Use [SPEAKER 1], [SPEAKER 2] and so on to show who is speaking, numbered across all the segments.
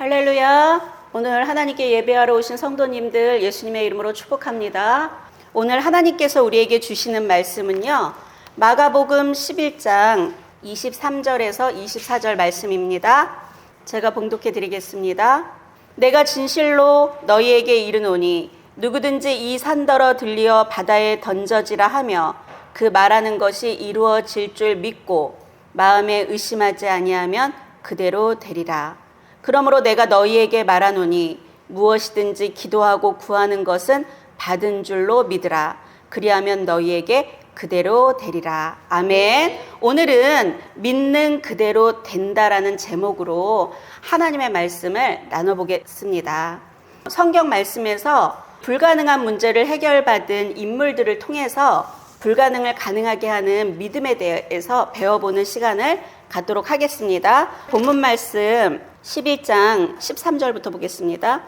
[SPEAKER 1] 할렐루야. 오늘 하나님께 예배하러 오신 성도님들 예수님의 이름으로 축복합니다. 오늘 하나님께서 우리에게 주시는 말씀은요, 마가복음 11장 23절에서 24절 말씀입니다. 제가 봉독해 드리겠습니다. 내가 진실로 너희에게 이르노니 누구든지 이 산더러 들리어 바다에 던져지라 하며 그 말하는 것이 이루어질 줄 믿고 마음에 의심하지 아니하면 그대로 되리라. 그러므로 내가 너희에게 말하노니 무엇이든지 기도하고 구하는 것은 받은 줄로 믿으라. 그리하면 너희에게 그대로 되리라. 아멘. 오늘은 믿는 그대로 된다라는 제목으로 하나님의 말씀을 나눠보겠습니다. 성경 말씀에서 불가능한 문제를 해결받은 인물들을 통해서 불가능을 가능하게 하는 믿음에 대해서 배워보는 시간을 갖도록 하겠습니다. 본문 말씀 11장 13절부터 보겠습니다.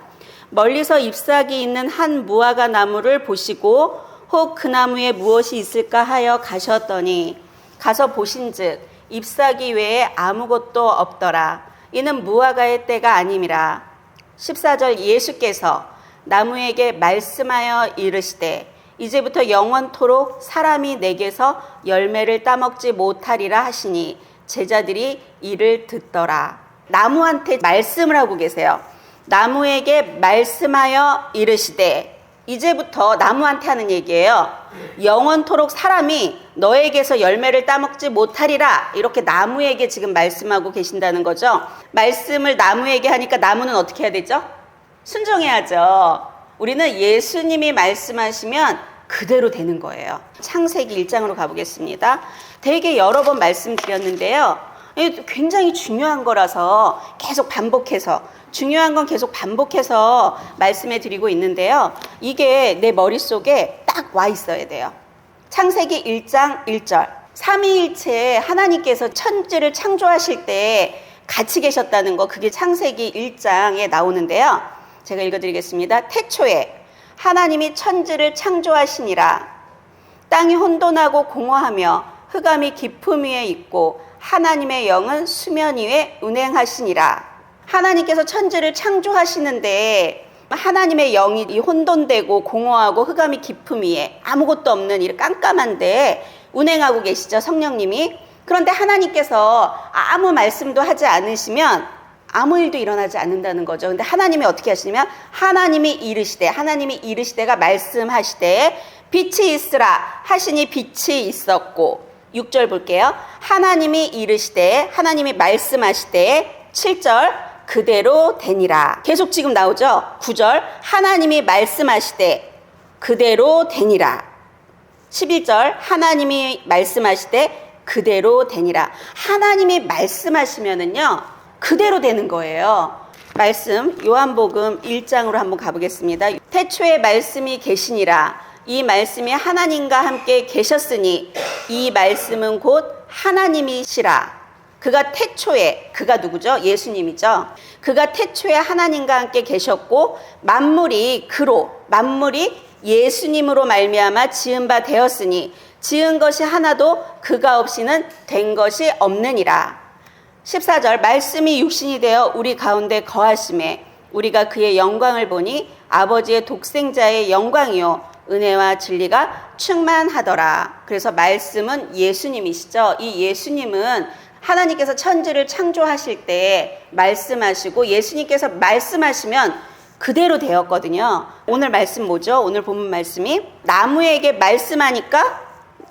[SPEAKER 1] 멀리서 잎사귀 있는 한 무화과 나무를 보시고 혹 그 나무에 무엇이 있을까 하여 가셨더니 가서 보신즉 잎사귀 외에 아무것도 없더라. 이는 무화과의 때가 아님이라. 14절 예수께서 나무에게 말씀하여 이르시되 이제부터 영원토록 사람이 내게서 열매를 따먹지 못하리라 하시니 제자들이 이를 듣더라. 나무한테 말씀을 하고 계세요. 나무에게 말씀하여 이르시되, 이제부터 나무한테 하는 얘기예요. 영원토록 사람이 너에게서 열매를 따먹지 못하리라. 이렇게 나무에게 지금 말씀하고 계신다는 거죠. 말씀을 나무에게 하니까 나무는 어떻게 해야 되죠? 순종해야죠. 우리는 예수님이 말씀하시면 그대로 되는 거예요. 창세기 1장으로 가보겠습니다. 되게 여러 번 말씀드렸는데요. 굉장히 중요한 거라서 계속 반복해서, 중요한 건 계속 반복해서 말씀해 드리고 있는데요. 이게 내 머릿속에 딱 와 있어야 돼요. 창세기 1장 1절. 삼위일체에 하나님께서 천지를 창조하실 때 같이 계셨다는 거, 그게 창세기 1장에 나오는데요. 제가 읽어드리겠습니다. 태초에 하나님이 천지를 창조하시니라. 땅이 혼돈하고 공허하며 흑암이 깊음 위에 있고 하나님의 영은 수면 위에 운행하시니라. 하나님께서 천지를 창조하시는데 하나님의 영이 이 혼돈되고 공허하고 흑암이 깊음 위에 아무것도 없는 이 깜깜한데 운행하고 계시죠, 성령님이. 그런데 하나님께서 아무 말씀도 하지 않으시면 아무 일도 일어나지 않는다는 거죠. 근데 하나님이 어떻게 하시냐면 하나님이 이르시되가 말씀하시되 빛이 있으라 하시니 빛이 있었고. 6절 볼게요. 하나님이 이르시되, 하나님이 말씀하시되. 7절 그대로 되니라. 계속 지금 나오죠. 9절 하나님이 말씀하시되 그대로 되니라. 11절 하나님이 말씀하시되 그대로 되니라. 하나님이 말씀하시면은요 그대로 되는 거예요. 말씀 요한복음 1장으로 한번 가보겠습니다. 태초에 말씀이 계시니라. 이 말씀이 하나님과 함께 계셨으니 이 말씀은 곧 하나님이시라. 그가 태초에, 그가 누구죠? 예수님이죠. 그가 태초에 하나님과 함께 계셨고 만물이 예수님으로 말미암아 지은 바 되었으니 지은 것이 하나도 그가 없이는 된 것이 없느니라. 14절 말씀이 육신이 되어 우리 가운데 거하심에 우리가 그의 영광을 보니 아버지의 독생자의 영광이요 은혜와 진리가 충만하더라. 그래서 말씀은 예수님이시죠. 이 예수님은 하나님께서 천지를 창조하실 때 말씀하시고 예수님께서 말씀하시면 그대로 되었거든요. 오늘 말씀 뭐죠? 오늘 본문 말씀이 나무에게 말씀하니까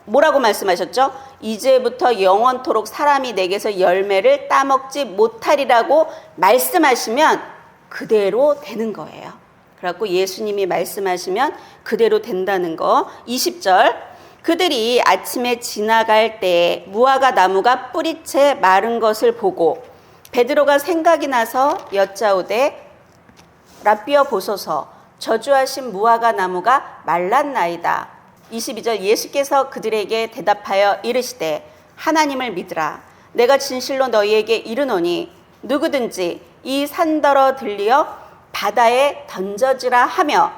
[SPEAKER 1] 뭐라고 말씀하셨죠? 이제부터 영원토록 사람이 내게서 열매를 따먹지 못하리라고 말씀하시면 그대로 되는 거예요. 그래갖고 예수님이 말씀하시면 그대로 된다는 거. 20절 그들이 아침에 지나갈 때 무화과 나무가 뿌리채 마른 것을 보고 베드로가 생각이 나서 여짜오되 라삐어 보소서 저주하신 무화과 나무가 말랐나이다. 22절 예수께서 그들에게 대답하여 이르시되 하나님을 믿으라. 내가 진실로 너희에게 이르노니 누구든지 이 산더러 들리어 바다에 던져지라 하며,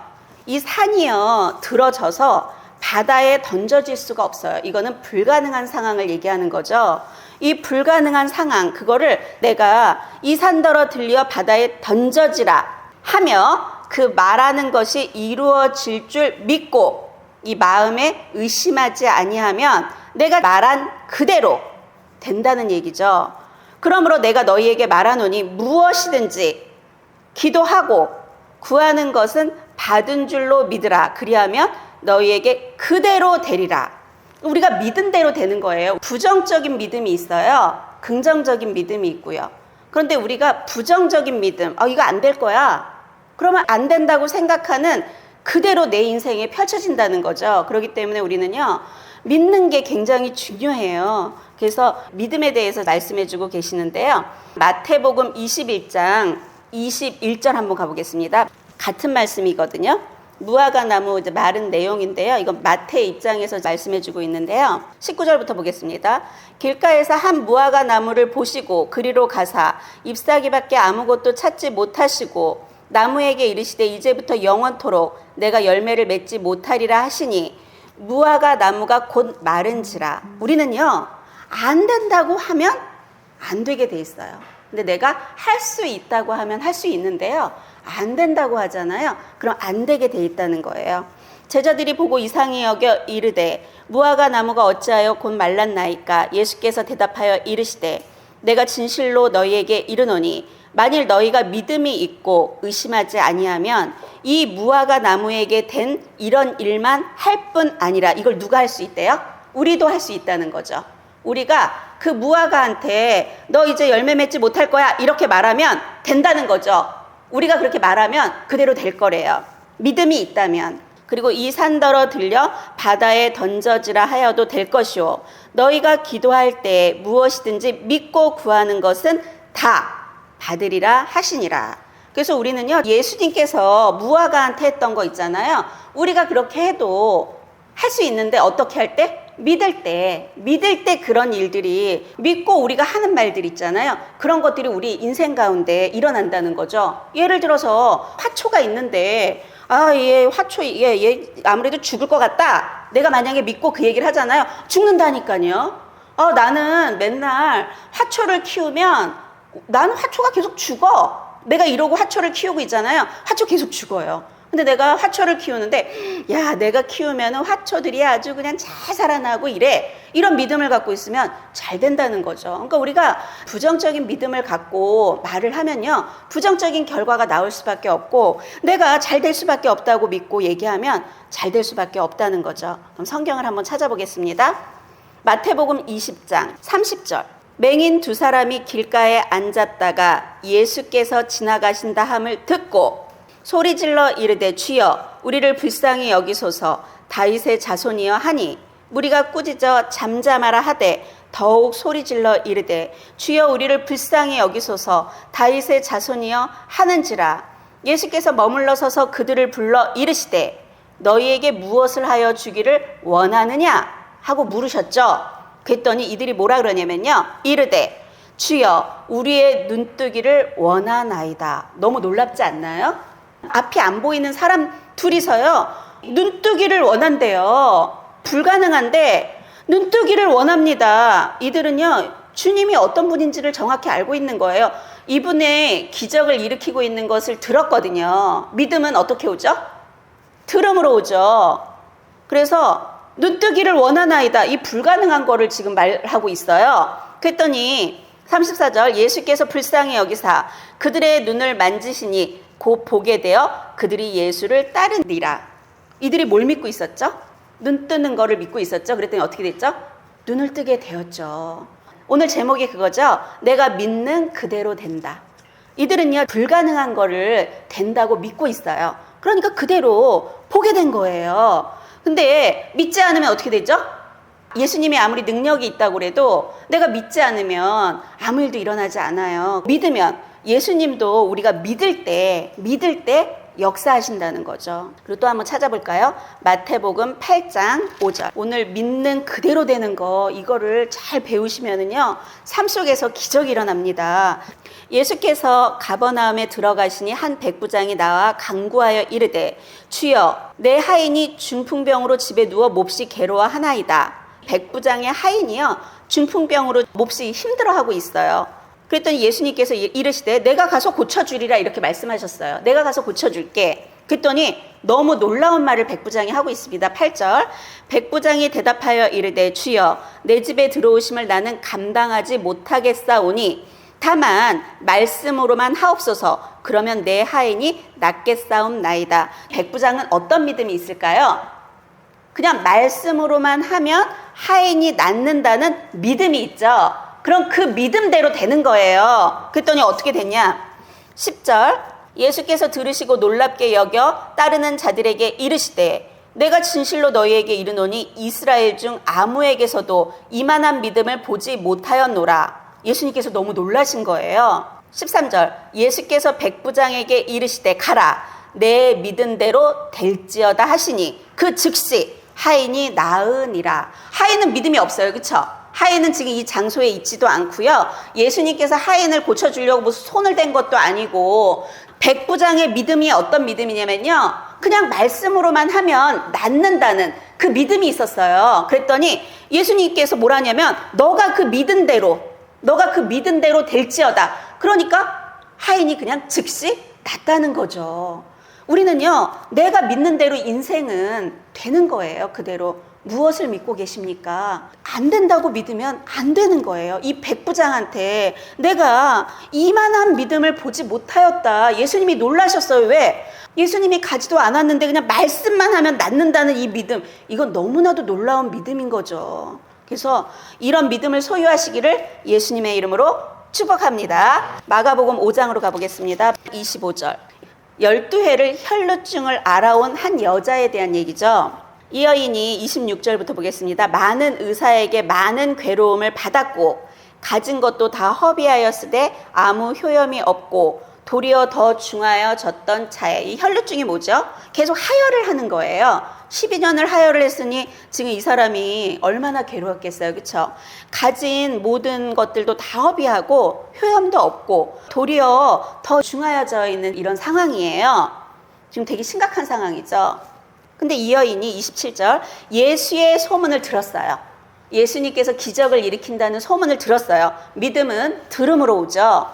[SPEAKER 1] 이 산이요 들어져서 바다에 던져질 수가 없어요. 이거는 불가능한 상황을 얘기하는 거죠. 이 불가능한 상황, 그거를 내가 이 산더러 들려 바다에 던져지라 하며 그 말하는 것이 이루어질 줄 믿고 이 마음에 의심하지 아니하면 내가 말한 그대로 된다는 얘기죠. 그러므로 내가 너희에게 말하노니 무엇이든지 기도하고 구하는 것은 받은 줄로 믿으라. 그리하면 너희에게 그대로 되리라. 우리가 믿은 대로 되는 거예요. 부정적인 믿음이 있어요. 긍정적인 믿음이 있고요. 그런데 우리가 부정적인 믿음, 이거 안 될 거야. 그러면 안 된다고 생각하는 그대로 내 인생에 펼쳐진다는 거죠. 그렇기 때문에 우리는요, 믿는 게 굉장히 중요해요. 그래서 믿음에 대해서 말씀해 주고 계시는데요. 마태복음 21장 21절 한번 가보겠습니다. 같은 말씀이거든요. 무화과 나무 마른 내용인데요. 이건 마태 입장에서 말씀해 주고 있는데요. 19절부터 보겠습니다. 길가에서 한 무화과 나무를 보시고 그리로 가사 잎사귀밖에 아무것도 찾지 못하시고 나무에게 이르시되 이제부터 영원토록 내가 열매를 맺지 못하리라 하시니 무화과 나무가 곧 마른지라. 우리는요, 안 된다고 하면 안 되게 돼 있어요. 근데 내가 할 수 있다고 하면 할 수 있는데요, 안 된다고 하잖아요. 그럼 안 되게 돼 있다는 거예요. 제자들이 보고 이상히 여겨 이르되 무화과 나무가 어찌하여 곧 말랐나이까? 예수께서 대답하여 이르시되 내가 진실로 너희에게 이르노니 만일 너희가 믿음이 있고 의심하지 아니하면 이 무화과 나무에게 된 이런 일만 할 뿐 아니라. 이걸 누가 할 수 있대요? 우리도 할 수 있다는 거죠. 우리가 그 무화과한테 너 이제 열매 맺지 못할 거야 이렇게 말하면 된다는 거죠. 우리가 그렇게 말하면 그대로 될 거래요. 믿음이 있다면. 그리고 이 산더러 들려 바다에 던져지라 하여도 될 것이요 너희가 기도할 때 무엇이든지 믿고 구하는 것은 다 받으리라 하시니라. 그래서 우리는요, 예수님께서 무화과한테 했던 거 있잖아요. 우리가 그렇게 해도 할 수 있는데 어떻게 할 때? 믿을 때 그런 일들이, 믿고 우리가 하는 말들 있잖아요. 그런 것들이 우리 인생 가운데 일어난다는 거죠. 예를 들어서 화초가 있는데 얘 아무래도 죽을 것 같다. 내가 만약에 믿고 그 얘기를 하잖아요. 죽는다니까요. 나는 맨날 화초를 키우면 나는 화초가 계속 죽어. 내가 이러고 화초를 키우고 있잖아요. 화초 계속 죽어요. 근데 내가 화초를 키우는데 내가 키우면 화초들이 아주 그냥 잘 살아나고 이래. 이런 믿음을 갖고 있으면 잘 된다는 거죠. 그러니까 우리가 부정적인 믿음을 갖고 말을 하면요, 부정적인 결과가 나올 수밖에 없고 내가 잘 될 수밖에 없다고 믿고 얘기하면 잘 될 수밖에 없다는 거죠. 그럼 성경을 한번 찾아보겠습니다. 마태복음 20장 30절. 맹인 두 사람이 길가에 앉았다가 예수께서 지나가신다 함을 듣고 소리질러 이르되 주여 우리를 불쌍히 여기소서. 다윗의 자손이여 하니 무리가 꾸짖어 잠잠하라 하되 더욱 소리질러 이르되 주여 우리를 불쌍히 여기소서. 다윗의 자손이여 하는지라. 예수께서 머물러 서서 그들을 불러 이르시되 너희에게 무엇을 하여 주기를 원하느냐 하고 물으셨죠. 그랬더니 이들이 뭐라 그러냐면요, 이르되 주여 우리의 눈뜨기를 원하나이다. 너무 놀랍지 않나요? 앞이 안 보이는 사람 둘이서요, 눈뜨기를 원한대요. 불가능한데 눈뜨기를 원합니다. 이들은요, 주님이 어떤 분인지를 정확히 알고 있는 거예요. 이분의 기적을 일으키고 있는 것을 들었거든요. 믿음은 어떻게 오죠? 들음으로 오죠. 그래서 눈뜨기를 원하나이다. 이 불가능한 거를 지금 말하고 있어요. 그랬더니 34절, 예수께서 불쌍히 여기사 그들의 눈을 만지시니 곧 보게 되어 그들이 예수를 따르니라. 이들이 뭘 믿고 있었죠? 눈 뜨는 거를 믿고 있었죠. 그랬더니 어떻게 됐죠? 눈을 뜨게 되었죠. 오늘 제목이 그거죠. 내가 믿는 그대로 된다. 이들은요, 불가능한 거를 된다고 믿고 있어요. 그러니까 그대로 보게 된 거예요. 근데 믿지 않으면 어떻게 되죠? 예수님이 아무리 능력이 있다고 해도 내가 믿지 않으면 아무 일도 일어나지 않아요. 믿으면 예수님도 우리가 믿을 때 역사하신다는 거죠. 그리고 또 한번 찾아볼까요? 마태복음 8장 5절. 오늘 믿는 그대로 되는 거, 이거를 잘 배우시면은요, 삶 속에서 기적이 일어납니다. 예수께서 가버나움에 들어가시니 한 백부장이 나와 간구하여 이르되 주여 내 하인이 중풍병으로 집에 누워 몹시 괴로워하나이다. 백부장의 하인이요 중풍병으로 몹시 힘들어하고 있어요. 그랬더니 예수님께서 이르시되 내가 가서 고쳐주리라 이렇게 말씀하셨어요. 내가 가서 고쳐줄게. 그랬더니 너무 놀라운 말을 백부장이 하고 있습니다. 8절 백부장이 대답하여 이르되 주여 내 집에 들어오심을 나는 감당하지 못하겠사오니 다만 말씀으로만 하옵소서. 그러면 내 하인이 낫겠사옵나이다. 백부장은 어떤 믿음이 있을까요? 그냥 말씀으로만 하면 하인이 낫는다는 믿음이 있죠. 그럼 그 믿음대로 되는 거예요. 그랬더니 어떻게 됐냐? 10절 예수께서 들으시고 놀랍게 여겨 따르는 자들에게 이르시되 내가 진실로 너희에게 이르노니 이스라엘 중 아무에게서도 이만한 믿음을 보지 못하였노라. 예수님께서 너무 놀라신 거예요. 13절 예수께서 백부장에게 이르시되 가라 내 믿음대로 될지어다 하시니 그 즉시 하인이 나으니라. 하인은 믿음이 없어요. 그렇죠? 하인은 지금 이 장소에 있지도 않고요. 예수님께서 하인을 고쳐주려고 무슨 손을 댄 것도 아니고 백부장의 믿음이 어떤 믿음이냐면요. 그냥 말씀으로만 하면 낫는다는 그 믿음이 있었어요. 그랬더니 예수님께서 뭐라냐면 너가 그 믿음대로 될지어다. 그러니까 하인이 그냥 즉시 낫다는 거죠. 우리는요. 내가 믿는 대로 인생은 되는 거예요. 그대로. 무엇을 믿고 계십니까? 안 된다고 믿으면 안 되는 거예요. 이 백부장한테 내가 이만한 믿음을 보지 못하였다. 예수님이 놀라셨어요. 왜? 예수님이 가지도 않았는데 그냥 말씀만 하면 낫는다는 이 믿음. 이건 너무나도 놀라운 믿음인 거죠. 그래서 이런 믿음을 소유하시기를 예수님의 이름으로 축복합니다. 마가복음 5장으로 가보겠습니다. 25절 12회를 혈루증을 알아온 한 여자에 대한 얘기죠. 이 여인이 26절부터 보겠습니다. 많은 의사에게 많은 괴로움을 받았고 가진 것도 다 허비하였으되 아무 효염이 없고 도리어 더 중하여졌던 차에. 이 혈루증이 뭐죠? 계속 하혈을 하는 거예요. 12년을 하혈을 했으니 지금 이 사람이 얼마나 괴로웠겠어요. 그렇죠? 가진 모든 것들도 다 허비하고 효염도 없고 도리어 더 중하여져 있는 이런 상황이에요. 지금 되게 심각한 상황이죠. 근데 이 여인이 27절 예수의 소문을 들었어요. 예수님께서 기적을 일으킨다는 소문을 들었어요. 믿음은 들음으로 오죠.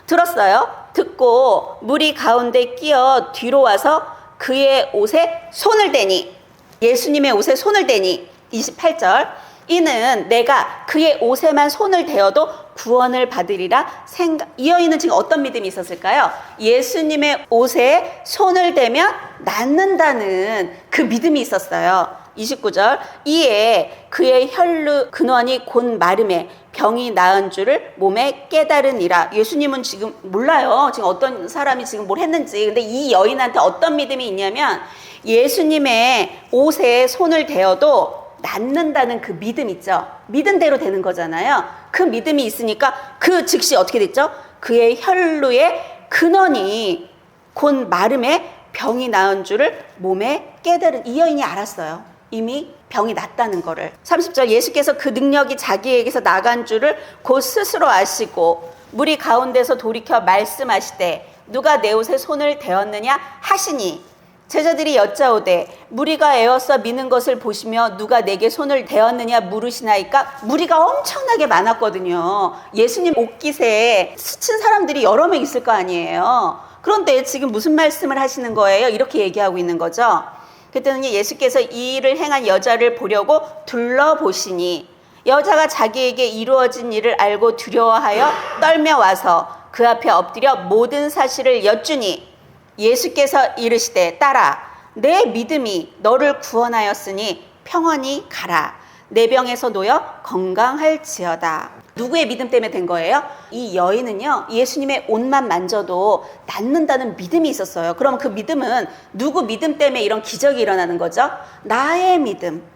[SPEAKER 1] 들었어요. 듣고 무리 가운데 끼어 뒤로 와서 그의 옷에 손을 대니, 예수님의 옷에 손을 대니. 28절 이는 내가 그의 옷에만 손을 대어도 구원을 받으리라 생각. 이 여인은 지금 어떤 믿음이 있었을까요? 예수님의 옷에 손을 대면 낫는다는 그 믿음이 있었어요. 29절 이에 그의 혈루 근원이 곧 마름에 병이 나은 줄을 몸에 깨달으니라. 예수님은 지금 몰라요. 지금 어떤 사람이 지금 뭘 했는지. 근데 이 여인한테 어떤 믿음이 있냐면 예수님의 옷에 손을 대어도 낫는다는 그 믿음 있죠. 믿음대로 되는 거잖아요. 그 믿음이 있으니까 그 즉시 어떻게 됐죠? 그의 혈루의 근원이 곧 마름에 병이 나은 줄을 몸에 깨달은. 이 여인이 알았어요. 이미 병이 낫다는 거를. 30절 예수께서 그 능력이 자기에게서 나간 줄을 곧 스스로 아시고 무리 가운데서 돌이켜 말씀하시되 누가 내 옷에 손을 대었느냐 하시니 제자들이 여짜오되 무리가 에워싸 미는 것을 보시며 누가 내게 손을 대었느냐 물으시나이까. 무리가 엄청나게 많았거든요. 예수님 옷깃에 스친 사람들이 여러 명 있을 거 아니에요. 그런데 지금 무슨 말씀을 하시는 거예요? 이렇게 얘기하고 있는 거죠. 그랬더니 예수께서 이 일을 행한 여자를 보려고 둘러보시니 여자가 자기에게 이루어진 일을 알고 두려워하여 떨며 와서 그 앞에 엎드려 모든 사실을 여쭈니 예수께서 이르시되 딸아 내 믿음이 너를 구원하였으니 평안히 가라. 내 병에서 놓여 건강할지어다. 누구의 믿음 때문에 된 거예요? 이 여인은요 예수님의 옷만 만져도 낫는다는 믿음이 있었어요. 그럼 그 믿음은 누구 믿음 때문에 이런 기적이 일어나는 거죠? 나의 믿음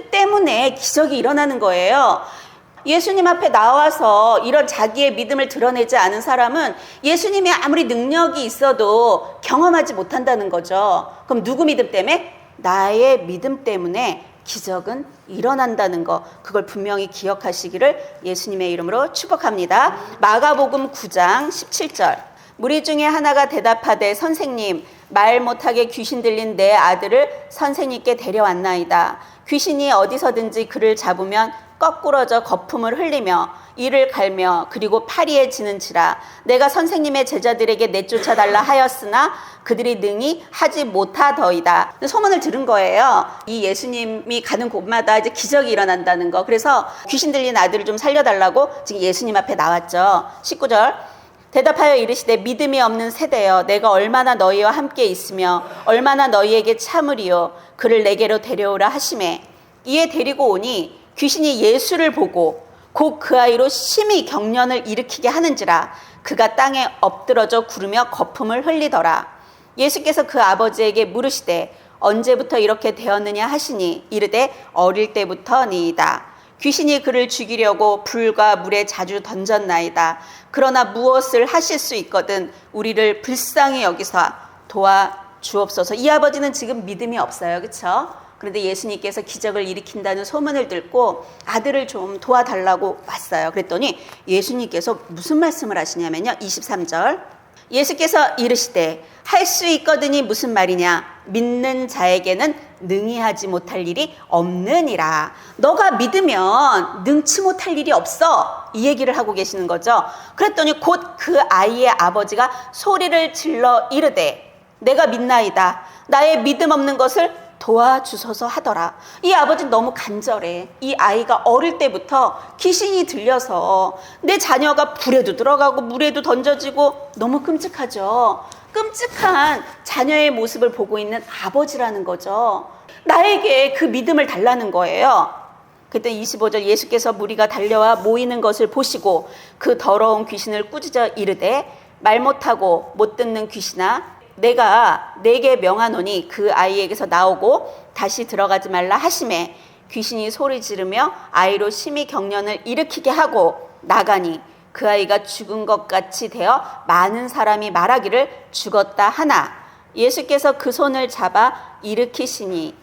[SPEAKER 1] 때문에 기적이 일어나는 거예요. 예수님 앞에 나와서 이런 자기의 믿음을 드러내지 않은 사람은 예수님이 아무리 능력이 있어도 경험하지 못한다는 거죠. 그럼 누구 믿음 때문에? 나의 믿음 때문에 기적은 일어난다는 거, 그걸 분명히 기억하시기를 예수님의 이름으로 축복합니다. 마가복음 9장 17절 무리 중에 하나가 대답하되 선생님 말 못하게 귀신 들린 내 아들을 선생님께 데려왔나이다. 귀신이 어디서든지 그를 잡으면 거꾸러져 거품을 흘리며 이를 갈며 그리고 파리에 지는지라. 내가 선생님의 제자들에게 내쫓아달라 하였으나 그들이 능히 하지 못하더이다. 소문을 들은 거예요. 이 예수님이 가는 곳마다 이제 기적이 일어난다는 거. 그래서 귀신 들린 아들을 좀 살려달라고 지금 예수님 앞에 나왔죠. 19절. 대답하여 이르시되 믿음이 없는 세대여 내가 얼마나 너희와 함께 있으며 얼마나 너희에게 참으리요. 그를 내게로 데려오라 하시매 이에 데리고 오니 귀신이 예수를 보고 곧 그 아이로 심히 경련을 일으키게 하는지라. 그가 땅에 엎드러져 구르며 거품을 흘리더라. 예수께서 그 아버지에게 물으시되 언제부터 이렇게 되었느냐 하시니 이르되 어릴 때부터니이다. 귀신이 그를 죽이려고 불과 물에 자주 던졌나이다. 그러나 무엇을 하실 수 있거든 우리를 불쌍히 여기서 도와주옵소서. 이 아버지는 지금 믿음이 없어요. 그렇죠? 그런데 예수님께서 기적을 일으킨다는 소문을 듣고 아들을 좀 도와달라고 왔어요. 그랬더니 예수님께서 무슨 말씀을 하시냐면요. 23절. 예수께서 이르시되 할 수 있거든이 무슨 말이냐. 믿는 자에게는 능히 하지 못할 일이 없느니라. 너가 믿으면 능치 못할 일이 없어. 이 얘기를 하고 계시는 거죠. 그랬더니 곧 그 아이의 아버지가 소리를 질러 이르되 내가 믿나이다. 나의 믿음 없는 것을 도와주소서 하더라. 이 아버지는 너무 간절해. 이 아이가 어릴 때부터 귀신이 들려서 내 자녀가 불에도 들어가고 물에도 던져지고 너무 끔찍하죠. 끔찍한 자녀의 모습을 보고 있는 아버지라는 거죠. 나에게 그 믿음을 달라는 거예요. 그때 25절 예수께서 무리가 달려와 모이는 것을 보시고 그 더러운 귀신을 꾸짖어 이르되 말 못하고 못 듣는 귀신아 내가 네게 명하노니 그 아이에게서 나오고 다시 들어가지 말라 하시매 귀신이 소리 지르며 아이로 심히 경련을 일으키게 하고 나가니 그 아이가 죽은 것 같이 되어 많은 사람이 말하기를 죽었다 하나 예수께서 그 손을 잡아 일으키시니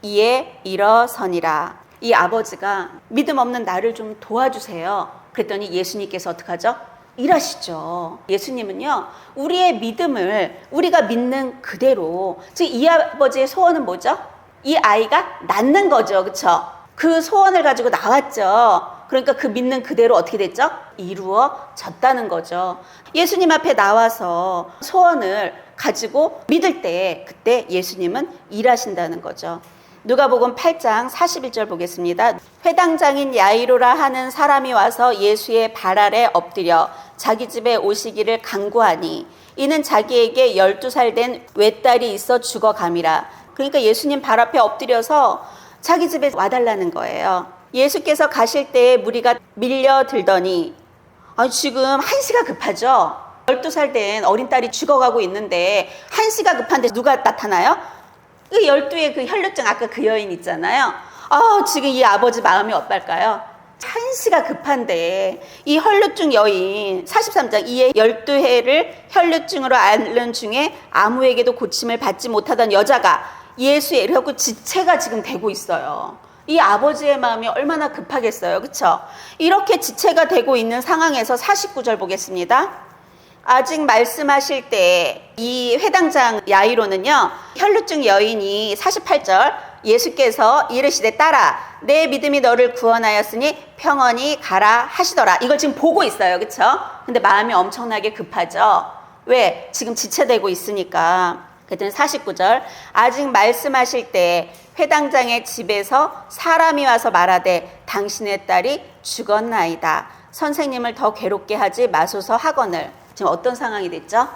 [SPEAKER 1] 이에 일어서니라. 이 아버지가 믿음 없는 나를 좀 도와주세요. 그랬더니 예수님께서 어떡하죠? 일하시죠. 예수님은요, 우리의 믿음을 우리가 믿는 그대로, 즉 이 아버지의 소원은 뭐죠? 이 아이가 낫는 거죠. 그렇죠? 그 소원을 가지고 나왔죠. 그러니까 그 믿는 그대로 어떻게 됐죠? 이루어졌다는 거죠. 예수님 앞에 나와서 소원을 가지고 믿을 때 그때 예수님은 일하신다는 거죠. 누가복음 8장 41절 보겠습니다. 회당장인 야이로라 하는 사람이 와서 예수의 발 아래 엎드려 자기 집에 오시기를 간구하니 이는 자기에게 12살 된 외딸이 있어 죽어감이라. 그러니까 예수님 발 앞에 엎드려서 자기 집에 와달라는 거예요. 예수께서 가실 때에 무리가 밀려들더니 지금 한시가 급하죠. 12살 된 어린 딸이 죽어가고 있는데 한시가 급한데 누가 나타나요? 그 12의 그 혈루증 아까 그 여인 있잖아요. 지금 이 아버지 마음이 어떨까요? 한시가 급한데 이 혈루증 여인 43장 이에 12해를 혈루증으로 앓는 중에 아무에게도 고침을 받지 못하던 여자가 예수에 이르고 지체가 지금 되고 있어요. 이 아버지의 마음이 얼마나 급하겠어요. 그렇죠? 이렇게 지체가 되고 있는 상황에서 49절 보겠습니다. 아직 말씀하실 때 이 회당장 야이로는요, 혈루증 여인이 48절 예수께서 이르시되 딸아 내 믿음이 너를 구원하였으니 평안히 가라 하시더라. 이걸 지금 보고 있어요. 그렇죠? 근데 마음이 엄청나게 급하죠. 왜? 지금 지체되고 있으니까. 그랬더니 49절 아직 말씀하실 때 회당장의 집에서 사람이 와서 말하되 당신의 딸이 죽었나이다. 선생님을 더 괴롭게 하지 마소서 하거늘. 지금 어떤 상황이 됐죠?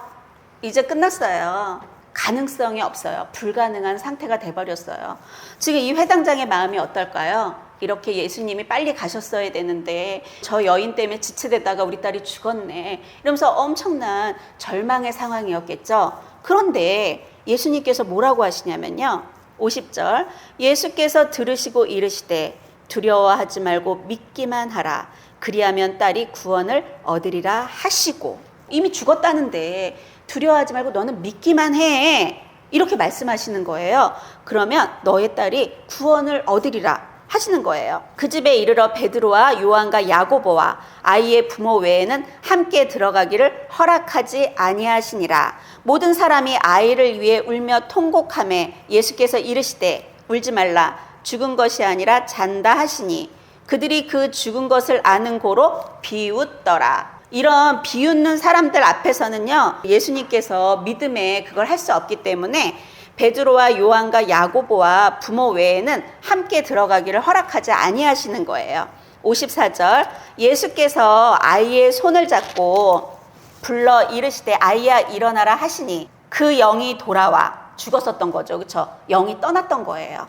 [SPEAKER 1] 이제 끝났어요. 가능성이 없어요. 불가능한 상태가 돼버렸어요. 지금 이 회당장의 마음이 어떨까요? 이렇게 예수님이 빨리 가셨어야 되는데 저 여인 때문에 지체되다가 우리 딸이 죽었네. 이러면서 엄청난 절망의 상황이었겠죠. 그런데 예수님께서 뭐라고 하시냐면요. 50절 예수께서 들으시고 이르시되 두려워하지 말고 믿기만 하라. 그리하면 딸이 구원을 얻으리라 하시고 이미 죽었다는데 두려워하지 말고 너는 믿기만 해. 이렇게 말씀하시는 거예요. 그러면 너의 딸이 구원을 얻으리라. 하시는 거예요. 그 집에 이르러 베드로와 요한과 야고보와 아이의 부모 외에는 함께 들어가기를 허락하지 아니하시니라. 모든 사람이 아이를 위해 울며 통곡하매 예수께서 이르시되 울지 말라, 죽은 것이 아니라 잔다 하시니 그들이 그 죽은 것을 아는 고로 비웃더라. 이런 비웃는 사람들 앞에서는요, 예수님께서 믿음에 그걸 할 수 없기 때문에 베드로와 요한과 야고보와 부모 외에는 함께 들어가기를 허락하지 아니하시는 거예요. 54절, 예수께서 아이의 손을 잡고 불러 이르시되 아이야 일어나라 하시니 그 영이 돌아와, 죽었었던 거죠. 그렇죠? 영이 떠났던 거예요.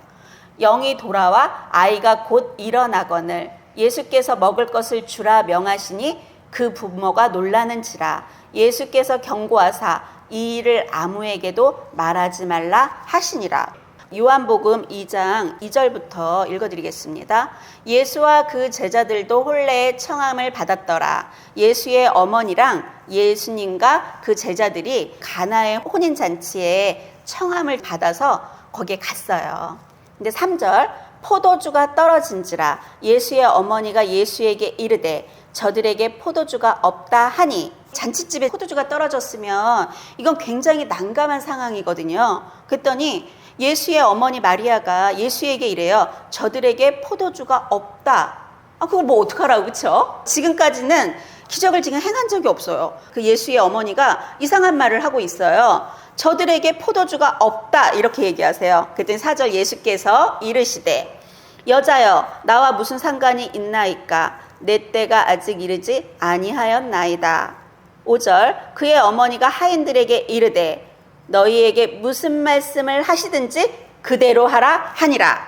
[SPEAKER 1] 영이 돌아와 아이가 곧 일어나거늘 예수께서 먹을 것을 주라 명하시니 그 부모가 놀라는지라. 예수께서 경고하사 이 일을 아무에게도 말하지 말라 하시니라. 요한복음 2장 2절부터 읽어드리겠습니다. 예수와 그 제자들도 혼례의 청함을 받았더라. 예수의 어머니랑 예수님과 그 제자들이 가나의 혼인잔치에 청함을 받아서 거기에 갔어요. 근데 3절, 포도주가 떨어진지라 예수의 어머니가 예수에게 이르되 저들에게 포도주가 없다 하니, 잔치집에 포도주가 떨어졌으면 이건 굉장히 난감한 상황이거든요. 그랬더니 예수의 어머니 마리아가 예수에게 이래요. 저들에게 포도주가 없다. 그걸 뭐 어떡하라고, 그쵸? 지금까지는 기적을 지금 행한 적이 없어요. 그 예수의 어머니가 이상한 말을 하고 있어요. 저들에게 포도주가 없다 이렇게 얘기하세요. 그랬더니 4절, 예수께서 이르시되 여자여 나와 무슨 상관이 있나이까, 내 때가 아직 이르지 아니하였나이다. 5절, 그의 어머니가 하인들에게 이르되 너희에게 무슨 말씀을 하시든지 그대로 하라 하니라.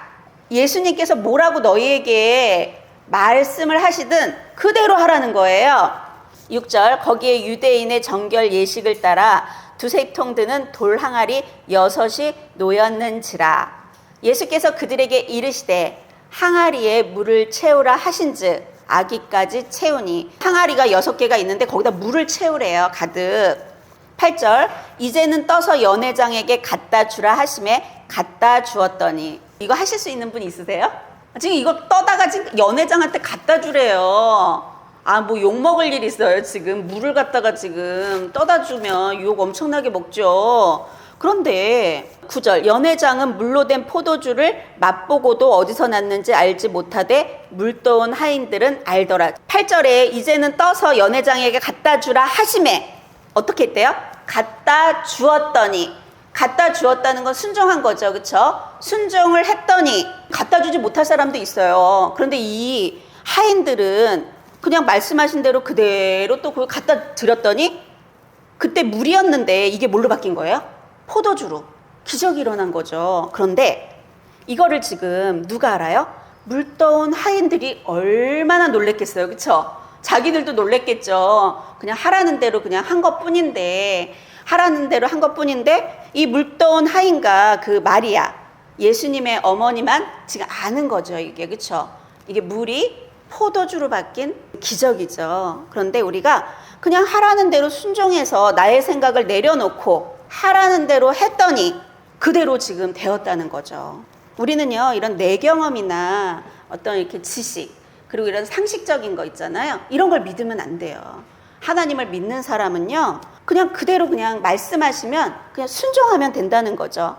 [SPEAKER 1] 예수님께서 뭐라고 너희에게 말씀을 하시든 그대로 하라는 거예요. 6절, 거기에 유대인의 정결 예식을 따라 두세 통 드는 돌 항아리 6이 놓였는지라. 예수께서 그들에게 이르시되 항아리에 물을 채우라 하신즉 아기까지 채우니, 항아리가 6개가 있는데 거기다 물을 채우래요, 가득. 8절, 이제는 떠서 연회장에게 갖다 주라 하심에 갖다 주었더니. 이거 하실 수 있는 분 있으세요? 지금 이거 떠다가 지금 연회장한테 갖다 주래요. 뭐 욕먹을 일 있어요. 지금 물을 갖다가 지금 떠다 주면 욕 엄청나게 먹죠. 그런데 9절, 연회장은 물로 된 포도주를 맛보고도 어디서 났는지 알지 못하되 물떠온 하인들은 알더라. 8절에 이제는 떠서 연회장에게 갖다 주라 하심에 어떻게 했대요? 갖다 주었더니. 갖다 주었다는 건 순종한 거죠. 그렇죠? 순종을 했더니. 갖다 주지 못할 사람도 있어요. 그런데 이 하인들은 그냥 말씀하신 대로 그대로 또 그걸 갖다 드렸더니 그때 물이었는데 이게 뭘로 바뀐 거예요? 포도주로. 기적이 일어난 거죠. 그런데 이거를 지금 누가 알아요? 물떠온 하인들이 얼마나 놀랬겠어요. 그렇죠? 자기들도 놀랬겠죠. 그냥 하라는 대로 그냥 한 것뿐인데, 하라는 대로 한 것뿐인데 이 물떠온 하인과 그 마리아, 예수님의 어머니만 지금 아는 거죠. 이게, 그렇죠? 이게 물이 포도주로 바뀐 기적이죠. 그런데 우리가 그냥 하라는 대로 순종해서 나의 생각을 내려놓고 하라는 대로 했더니 그대로 지금 되었다는 거죠. 우리는요, 이런 내 경험이나 어떤 이렇게 지식, 그리고 이런 상식적인 거 있잖아요. 이런 걸 믿으면 안 돼요. 하나님을 믿는 사람은요, 그냥 그대로 그냥 말씀하시면 그냥 순종하면 된다는 거죠.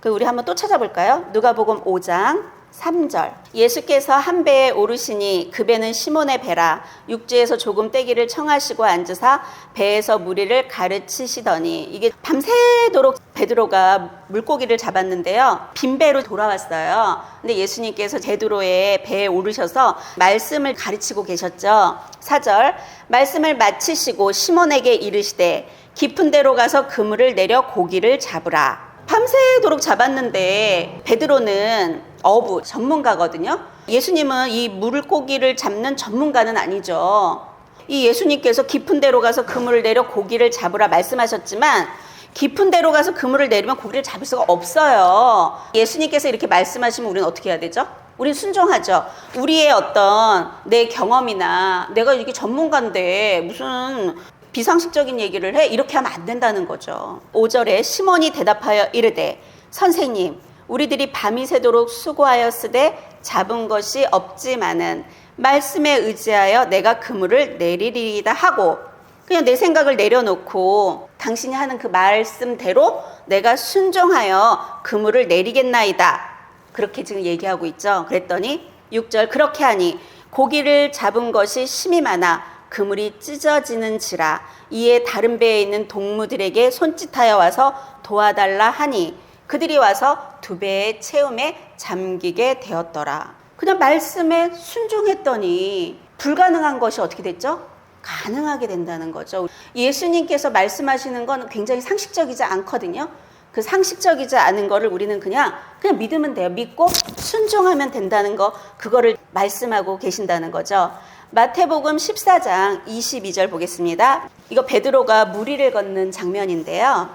[SPEAKER 1] 우리 한번 또 찾아볼까요? 누가복음 5장 3절, 예수께서 한 배에 오르시니 그 배는 시몬의 배라. 육지에서 조금 떼기를 청하시고 앉으사 배에서 무리를 가르치시더니. 이게 밤새도록 베드로가 물고기를 잡았는데요, 빈배로 돌아왔어요. 근데 예수님께서 베드로의 배에 오르셔서 말씀을 가르치고 계셨죠. 4절, 말씀을 마치시고 시몬에게 이르시되 깊은 데로 가서 그물을 내려 고기를 잡으라. 밤새도록 잡았는데 베드로는 어부 전문가거든요. 예수님은 이 물고기를 잡는 전문가는 아니죠. 이 예수님께서 깊은 데로 가서 그물을 내려 고기를 잡으라 말씀하셨지만 깊은 데로 가서 그물을 내리면 고기를 잡을 수가 없어요. 예수님께서 이렇게 말씀하시면 우리는 어떻게 해야 되죠? 우리는 순종하죠. 우리의 어떤 내 경험이나 내가 이게 전문가인데 무슨 비상식적인 얘기를 해? 이렇게 하면 안 된다는 거죠. 5절에 시몬이 대답하여 이르되 선생님 우리들이 밤이 새도록 수고하였으되 잡은 것이 없지만은 말씀에 의지하여 내가 그물을 내리리이다 하고, 그냥 내 생각을 내려놓고 당신이 하는 그 말씀대로 내가 순종하여 그물을 내리겠나이다. 그렇게 지금 얘기하고 있죠. 그랬더니 6절, 그렇게 하니 고기를 잡은 것이 심이 많아 그물이 찢어지는지라. 이에 다른 배에 있는 동무들에게 손짓하여 와서 도와달라 하니 그들이 와서 두 배의 채움에 잠기게 되었더라. 그냥 말씀에 순종했더니 불가능한 것이 어떻게 됐죠? 가능하게 된다는 거죠. 예수님께서 말씀하시는 건 굉장히 상식적이지 않거든요. 그 상식적이지 않은 거를 우리는 그냥 믿으면 돼요. 믿고 순종하면 된다는 거, 그거를 말씀하고 계신다는 거죠. 마태복음 14장 22절 보겠습니다. 이거 베드로가 무리를 걷는 장면인데요.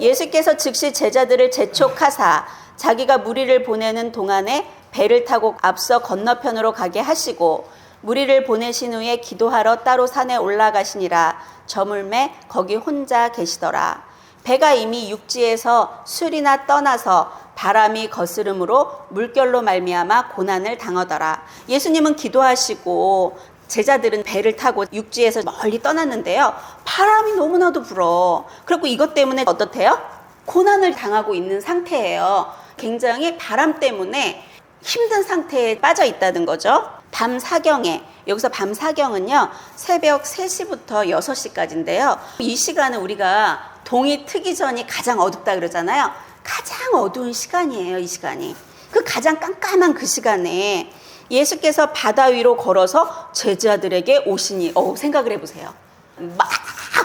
[SPEAKER 1] 예수께서 즉시 제자들을 재촉하사 자기가 무리를 보내는 동안에 배를 타고 앞서 건너편으로 가게 하시고 무리를 보내신 후에 기도하러 따로 산에 올라가시니라. 저물매 거기 혼자 계시더라. 배가 이미 육지에서 술이나 떠나서 바람이 거스름으로 물결로 말미암아 고난을 당하더라. 예수님은 기도하시고 제자들은 배를 타고 육지에서 멀리 떠났는데요. 바람이 너무나도 불어. 그리고 이것 때문에 어떻대요? 고난을 당하고 있는 상태예요. 굉장히 바람 때문에 힘든 상태에 빠져 있다는 거죠. 밤 사경에, 여기서 밤 사경은요, 새벽 3시부터 6시까지인데요. 이 시간은 우리가 동이 트기 전이 가장 어둡다 그러잖아요. 가장 어두운 시간이에요, 이 시간이. 그 가장 깜깜한 그 시간에 예수께서 바다 위로 걸어서 제자들에게 오시니, 생각을 해보세요. 막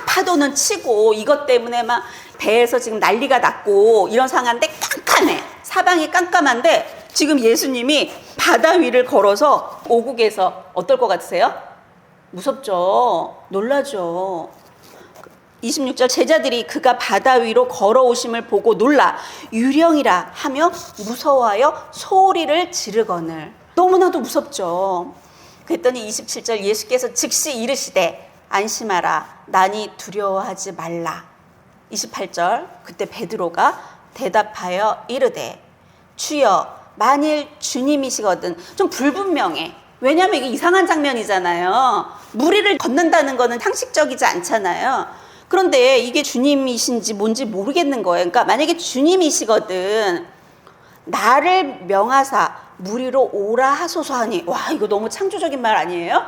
[SPEAKER 1] 파도는 치고 이것 때문에 막 배에서 지금 난리가 났고 이런 상황인데 깜깜해. 사방이 깜깜한데 지금 예수님이 바다 위를 걸어서 오국에서 어떨 것 같으세요? 무섭죠. 놀라죠. 26절, 제자들이 그가 바다 위로 걸어오심을 보고 놀라 유령이라 하며 무서워하여 소리를 지르거늘. 너무나도 무섭죠. 그랬더니 27절, 예수께서 즉시 이르시되 안심하라, 나니 두려워하지 말라. 28절, 그때 베드로가 대답하여 이르되 주여, 만일 주님이시거든. 좀 불분명해. 왜냐하면 이게 이상한 장면이잖아요. 무리를 걷는다는 거는 상식적이지 않잖아요. 그런데 이게 주님이신지 뭔지 모르겠는 거예요. 그러니까 만약에 주님이시거든 나를 명하사 무리로 오라 하소서 하니, 와, 이거 너무 창조적인 말 아니에요?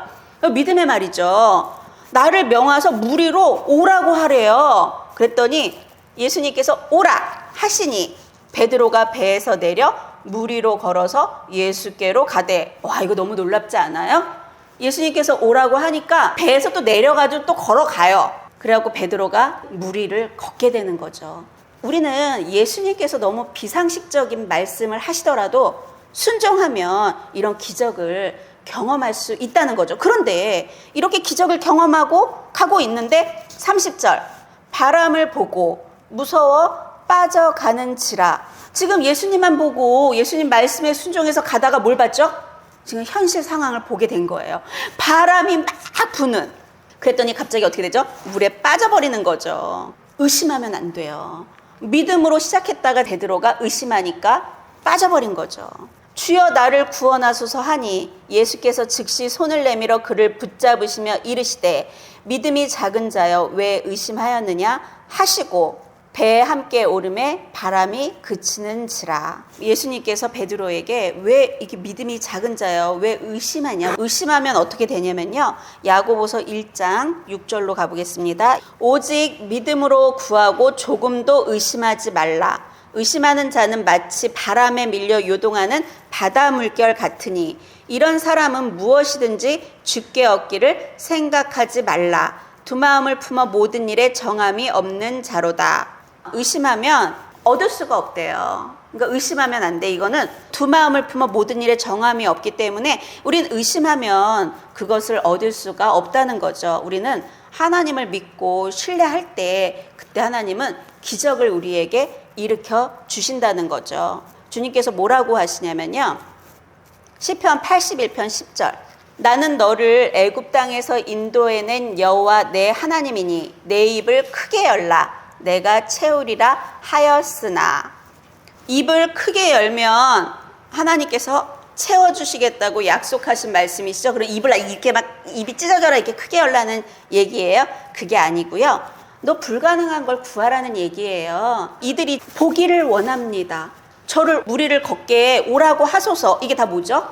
[SPEAKER 1] 믿음의 말이죠. 나를 명하서 무리로 오라고 하래요. 그랬더니 예수님께서 오라 하시니 베드로가 배에서 내려 무리로 걸어서 예수께로 가되, 와, 이거 너무 놀랍지 않아요? 예수님께서 오라고 하니까 배에서 또 내려가지고 또 걸어가요. 그래갖고 베드로가 무리를 걷게 되는 거죠. 우리는 예수님께서 너무 비상식적인 말씀을 하시더라도 순종하면 이런 기적을 경험할 수 있다는 거죠. 그런데 이렇게 기적을 경험하고 가고 있는데 30절, 바람을 보고 무서워 빠져가는지라. 지금 예수님만 보고 예수님 말씀에 순종해서 가다가 뭘 봤죠? 지금 현실 상황을 보게 된 거예요. 바람이 막 부는. 그랬더니 갑자기 어떻게 되죠? 물에 빠져버리는 거죠. 의심하면 안 돼요. 믿음으로 시작했다가 베드로가 의심하니까 빠져버린 거죠. 주여 나를 구원하소서 하니 예수께서 즉시 손을 내밀어 그를 붙잡으시며 이르시되 믿음이 작은 자여 왜 의심하였느냐 하시고 배에 함께 오름에 바람이 그치는지라. 예수님께서 베드로에게 왜 이렇게 믿음이 작은 자여 왜 의심하냐. 의심하면 어떻게 되냐면요, 야고보서 1장 6절로 가보겠습니다. 오직 믿음으로 구하고 조금도 의심하지 말라. 의심하는 자는 마치 바람에 밀려 요동하는 바다 물결 같으니 이런 사람은 무엇이든지 주께 얻기를 생각하지 말라. 두 마음을 품어 모든 일에 정함이 없는 자로다. 의심하면 얻을 수가 없대요. 그러니까 의심하면 안 돼. 이거는 두 마음을 품어 모든 일에 정함이 없기 때문에 우리는 의심하면 그것을 얻을 수가 없다는 거죠. 우리는 하나님을 믿고 신뢰할 때 그때 하나님은 기적을 우리에게 일으켜 주신다는 거죠. 주님께서 뭐라고 하시냐면요, 시편 81편 10절, 나는 너를 애굽 땅에서 인도해낸 여호와 내 하나님이니 내 입을 크게 열라 내가 채우리라 하였으나. 입을 크게 열면 하나님께서 채워주시겠다고 약속하신 말씀이시죠. 그럼 입을 이렇게 막 입이 찢어져라 이렇게 크게 열라는 얘기예요? 그게 아니고요. 너 불가능한 걸 구하라는 얘기예요. 이들이 보기를 원합니다. 저를 무리를 걷게 오라고 하소서. 이게 다 뭐죠?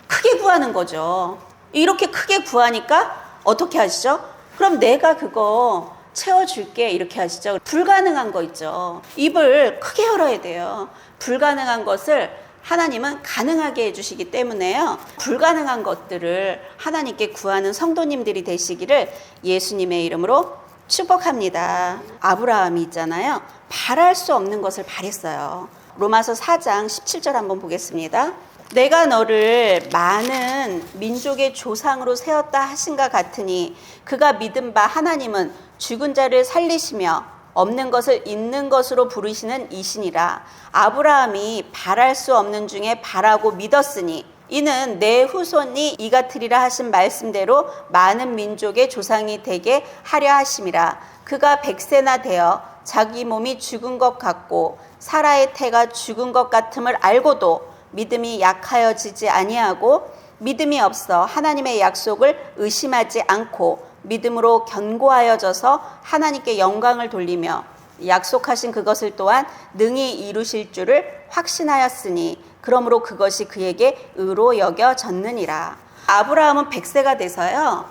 [SPEAKER 1] 크게 구하는 거죠. 이렇게 크게 구하니까 어떻게 하시죠? 그럼 내가 그거 채워줄게 이렇게 하시죠. 불가능한 거 있죠. 입을 크게 열어야 돼요. 불가능한 것을 하나님은 가능하게 해주시기 때문에요. 불가능한 것들을 하나님께 구하는 성도님들이 되시기를 예수님의 이름으로 축복합니다. 아브라함이 있잖아요. 바랄 수 없는 것을 바랬어요. 로마서 4장 17절 한번 보겠습니다. 내가 너를 많은 민족의 조상으로 세웠다 하신가 같으니 그가 믿은 바 하나님은 죽은 자를 살리시며 없는 것을 있는 것으로 부르시는 이시니라. 아브라함이 바랄 수 없는 중에 바라고 믿었으니 이는 내 후손이 이 같으리라 하신 말씀대로 많은 민족의 조상이 되게 하려 하심이라. 그가 100세나 되어 자기 몸이 죽은 것 같고 사라의 태가 죽은 것 같음을 알고도 믿음이 약하여지지 아니하고 믿음이 없어 하나님의 약속을 의심하지 않고 믿음으로 견고하여져서 하나님께 영광을 돌리며 약속하신 그것을 또한 능히 이루실 줄을 확신하였으니 그러므로 그것이 그에게 의로 여겨졌느니라. 아브라함은 100세가 돼서요.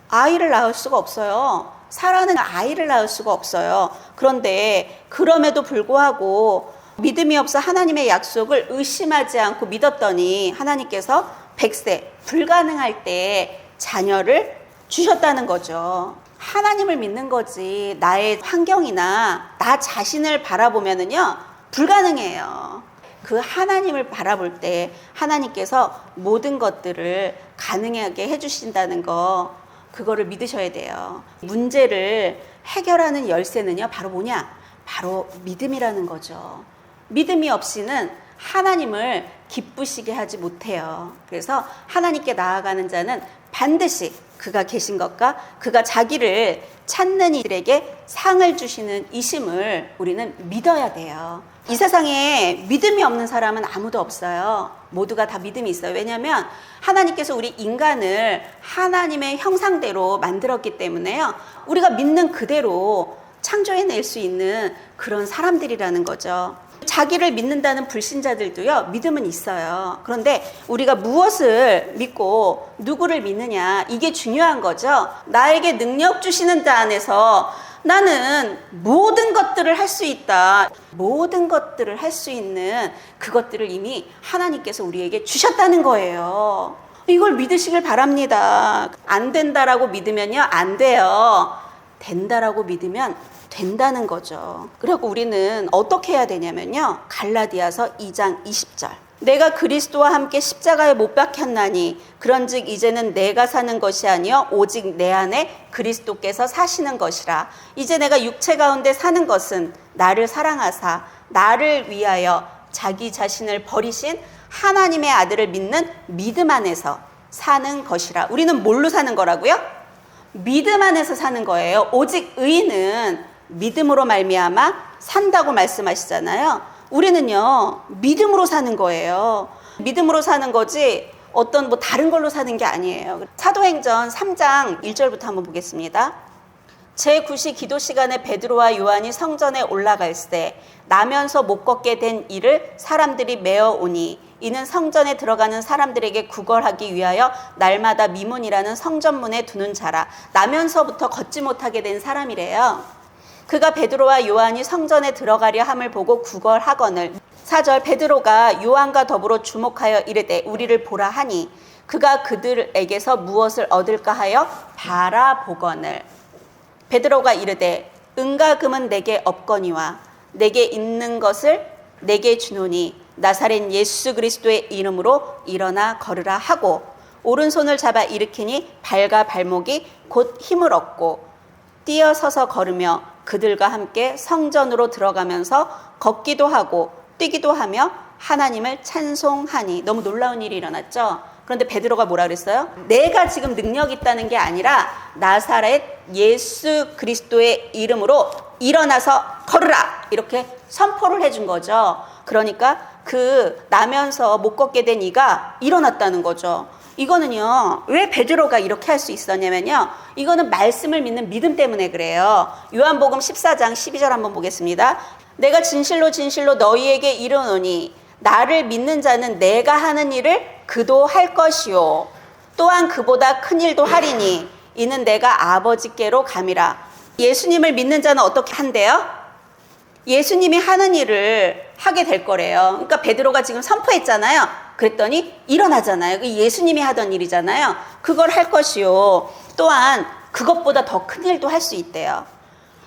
[SPEAKER 1] 아이를 낳을 수가 없어요. 사라는 아이를 낳을 수가 없어요. 그런데 그럼에도 불구하고 믿음이 없어 하나님의 약속을 의심하지 않고 믿었더니 하나님께서 100세 불가능할 때 자녀를 주셨다는 거죠. 하나님을 믿는 거지 나의 환경이나 나 자신을 바라보면은요 불가능해요. 그 하나님을 바라볼 때 하나님께서 모든 것들을 가능하게 해주신다는 거 그거를 믿으셔야 돼요. 문제를 해결하는 열쇠는요 바로 뭐냐? 바로 믿음이라는 거죠. 믿음이 없이는 하나님을 기쁘시게 하지 못해요. 그래서 하나님께 나아가는 자는 반드시 그가 계신 것과 그가 자기를 찾는 이들에게 상을 주시는 이심을 우리는 믿어야 돼요. 이 세상에 믿음이 없는 사람은 아무도 없어요. 모두가 다 믿음이 있어요. 왜냐하면 하나님께서 우리 인간을 하나님의 형상대로 만들었기 때문에요. 우리가 믿는 그대로 창조해낼 수 있는 그런 사람들이라는 거죠. 자기를 믿는다는 불신자들도요 믿음은 있어요. 그런데 우리가 무엇을 믿고 누구를 믿느냐 이게 중요한 거죠. 나에게 능력 주시는 자 안에서 나는 모든 것들을 할 수 있다. 모든 것들을 할 수 있는 그것들을 이미 하나님께서 우리에게 주셨다는 거예요. 이걸 믿으시길 바랍니다. 안 된다라고 믿으면요 안 돼요. 된다라고 믿으면 된다는 거죠. 그리고 우리는 어떻게 해야 되냐면요. 갈라디아서 2장 20절. 내가 그리스도와 함께 십자가에 못 박혔나니 그런즉 이제는 내가 사는 것이 아니요 오직 내 안에 그리스도께서 사시는 것이라. 이제 내가 육체 가운데 사는 것은 나를 사랑하사 나를 위하여 자기 자신을 버리신 하나님의 아들을 믿는 믿음 안에서 사는 것이라. 우리는 뭘로 사는 거라고요? 믿음 안에서 사는 거예요. 오직 의인은 믿음으로 말미암아 산다고 말씀하시잖아요. 우리는요 믿음으로 사는 거예요. 믿음으로 사는 거지 어떤 다른 걸로 사는 게 아니에요. 사도행전 3장 1절부터 한번 보겠습니다. 제9시 기도 시간에 베드로와 요한이 성전에 올라갈 때 나면서 못 걷게 된 이를 사람들이 메어 오니 이는 성전에 들어가는 사람들에게 구걸하기 위하여 날마다 미문이라는 성전문에 두는 자라. 나면서부터 걷지 못하게 된 사람이래요. 그가 베드로와 요한이 성전에 들어가려 함을 보고 구걸하거늘 4절 베드로가 요한과 더불어 주목하여 이르되 우리를 보라 하니 그가 그들에게서 무엇을 얻을까 하여 바라보거늘 베드로가 이르되 은과 금은 내게 없거니와 내게 있는 것을 내게 주노니 나사렛 예수 그리스도의 이름으로 일어나 걸으라 하고 오른손을 잡아 일으키니 발과 발목이 곧 힘을 얻고 뛰어서서 걸으며 그들과 함께 성전으로 들어가면서 걷기도 하고 뛰기도 하며 하나님을 찬송하니. 너무 놀라운 일이 일어났죠. 그런데 베드로가 뭐라 그랬어요? 내가 지금 능력 있다는 게 아니라 나사렛 예수 그리스도의 이름으로 일어나서 걸으라. 이렇게 선포를 해준 거죠. 그러니까 그 나면서 못 걷게 된 이가 일어났다는 거죠. 이거는요, 왜 베드로가 이렇게 할 수 있었냐면요, 이거는 말씀을 믿는 믿음 때문에 그래요. 요한복음 14장 12절 한번 보겠습니다. 내가 진실로 진실로 너희에게 이르노니 나를 믿는 자는 내가 하는 일을 그도 할 것이요 또한 그보다 큰 일도 하리니 이는 내가 아버지께로 감이라. 예수님을 믿는 자는 어떻게 한대요? 예수님이 하는 일을 하게 될 거래요. 그러니까 베드로가 지금 선포했잖아요. 그랬더니 일어나잖아요. 예수님이 하던 일이잖아요. 그걸 할 것이요 또한 그것보다 더 큰 일도 할 수 있대요.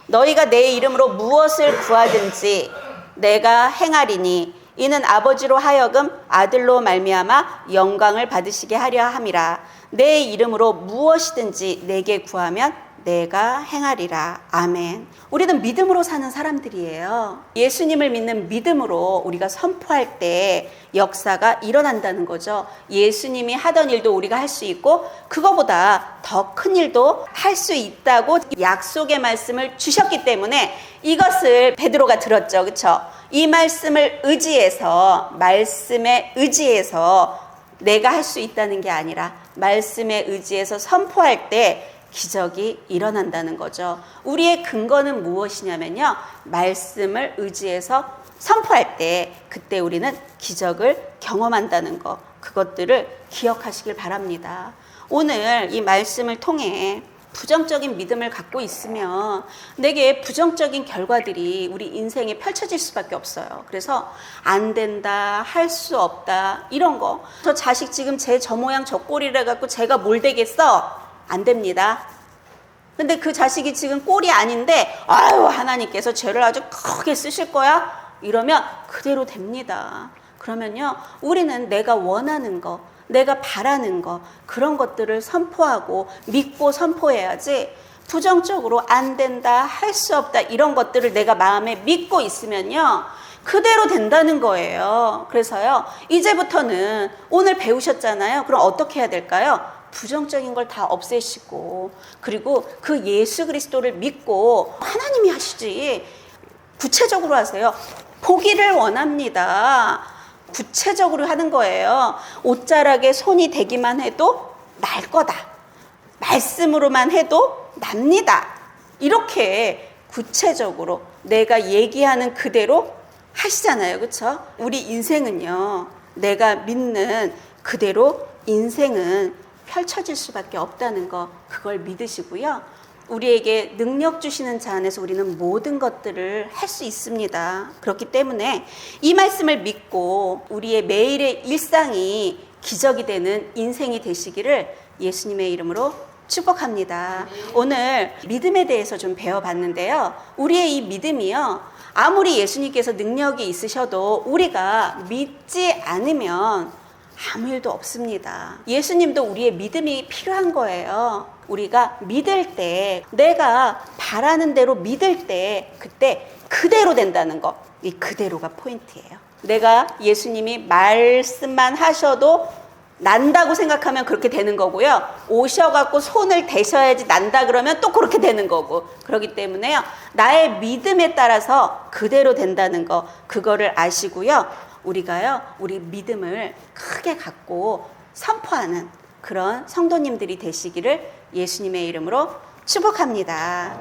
[SPEAKER 1] 너희가 내 이름으로 무엇을 구하든지 내가 행하리니 이는 아버지로 하여금 아들로 말미암아 영광을 받으시게 하려 함이라. 내 이름으로 무엇이든지 내게 구하면 내가 행하리라. 아멘. 우리는 믿음으로 사는 사람들이에요. 예수님을 믿는 믿음으로 우리가 선포할 때 역사가 일어난다는 거죠. 예수님이 하던 일도 우리가 할 수 있고 그거보다 더 큰 일도 할 수 있다고 약속의 말씀을 주셨기 때문에 이것을 베드로가 들었죠. 그렇죠? 이 말씀을 의지해서 말씀에 의지해서 내가 할 수 있다는 게 아니라 말씀에 의지해서 선포할 때 기적이 일어난다는 거죠. 우리의 근거는 무엇이냐면요, 말씀을 의지해서 선포할 때 그때 우리는 기적을 경험한다는 거, 그것들을 기억하시길 바랍니다. 오늘 이 말씀을 통해 부정적인 믿음을 갖고 있으면 내게 부정적인 결과들이 우리 인생에 펼쳐질 수밖에 없어요. 그래서 안 된다, 할 수 없다, 이런 거. 저 자식 지금 저 모양 저 꼴이라 갖고 제가 뭘 되겠어? 안 됩니다. 근데 그 자식이 지금 꼴이 아닌데 아유 하나님께서 죄를 아주 크게 쓰실 거야? 이러면 그대로 됩니다. 그러면요, 우리는 내가 원하는 거, 내가 바라는 거, 그런 것들을 선포하고 믿고 선포해야지 부정적으로 안 된다, 할 수 없다, 이런 것들을 내가 마음에 믿고 있으면요 그대로 된다는 거예요. 그래서요, 이제부터는 오늘 배우셨잖아요. 그럼 어떻게 해야 될까요? 부정적인 걸 다 없애시고, 그리고 그 예수 그리스도를 믿고 하나님이 하시지 구체적으로 하세요. 보기를 원합니다. 구체적으로 하는 거예요. 옷자락에 손이 대기만 해도 날 거다. 말씀으로만 해도 납니다. 이렇게 구체적으로 내가 얘기하는 그대로 하시잖아요. 그렇죠? 우리 인생은요, 내가 믿는 그대로 인생은 펼쳐질 수밖에 없다는 거, 그걸 믿으시고요. 우리에게 능력 주시는 자 안에서 우리는 모든 것들을 할 수 있습니다. 그렇기 때문에 이 말씀을 믿고 우리의 매일의 일상이 기적이 되는 인생이 되시기를 예수님의 이름으로 축복합니다. 오늘 믿음에 대해서 좀 배워봤는데요. 우리의 이 믿음이요, 아무리 예수님께서 능력이 있으셔도 우리가 믿지 않으면 아무 일도 없습니다. 예수님도 우리의 믿음이 필요한 거예요. 우리가 믿을 때, 내가 바라는 대로 믿을 때 그때 그대로 된다는 거, 이 그대로가 포인트예요. 내가 예수님이 말씀만 하셔도 난다고 생각하면 그렇게 되는 거고요. 오셔갖고 손을 대셔야지 난다 그러면 또 그렇게 되는 거고. 그렇기 때문에요, 나의 믿음에 따라서 그대로 된다는 거, 그거를 아시고요. 우리가요, 우리 믿음을 크게 갖고 선포하는 그런 성도님들이 되시기를 예수님의 이름으로 축복합니다.